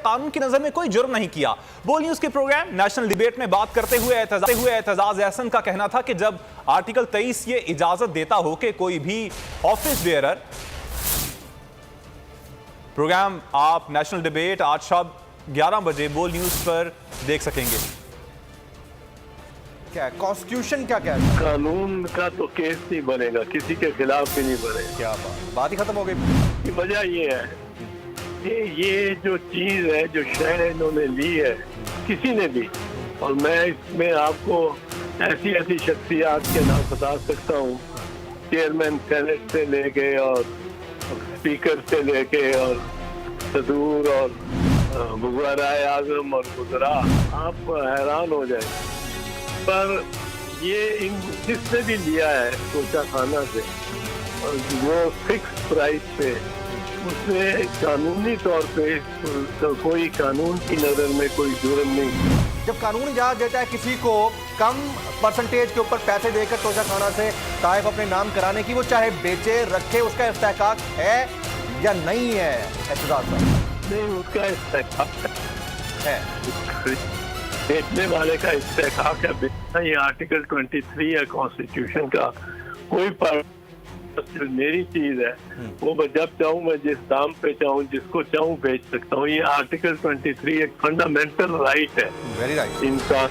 قانون کی نظر میں کوئی جرم نہیں کیا۔ بول نیوز کے پروگرام نیشنل ڈیبیٹ میں بات کرتے ہوئے اعتزاز احسن کا کہنا تھا کہ جب آرٹیکل 23 یہ اجازت دیتا ہو کہ کوئی بھی آفس بیئرر پروگرام آپ نیشنل ڈیبیٹ آج شب 11 بجے بول نیوز پر دیکھ سکیں گے۔ کیا ہے کانسٹیٹیوشن کیا کہتا ہے؟ قانون کا تو کیس نہیں بنے گا، کسی کے خلاف بھی نہیں بنے گا۔ کیا بات ہی ختم ہو گئی۔ وجہ یہ ہے کہ یہ جو چیز ہے، جو شے انہوں نے لی ہے کسی نے بھی، اور میں اس میں آپ کو ایسی شخصیات کے نام بتا سکتا ہوں، چیئرمین سینٹ سے لے کے اور اسپیکر سے لے کے اور صدور اور وزرائے اعظم اور وزراء، آپ حیران ہو جائیں۔ پر یہ جس نے بھی لیا ہے کوچہ خانہ سے، وہ فکس پرائس پہ، اس نے قانونی طور پہ کوئی قانون کی نظر میں کوئی جرم نہیں۔ جب قانون اجازت دیتا ہے کسی کو کم پرسنٹیج کے اوپر پیسے دے کر توشہ خانہ سے طائف اپنے نام کرانے کی، وہ چاہے بیچے رکھے، اس کا استحقاق ہے یا نہیں ہے؟ اعتزاز صاحب نہیں، اس کا استحقاق ہے، بیچنے والے کا استحقاق ہے۔ یہ آرٹیکل 23 ہے کانسٹیٹیوشن کا، کوئی پارٹ میری چیز ہے، وہ جب چاہوں میں جس دام پہ چاہوں جس کو چاہوں بیچ سکتا ہوں۔ یہ آرٹیکل 23 ایک فنڈامنٹل رائٹ ہے ویری رائٹ انسان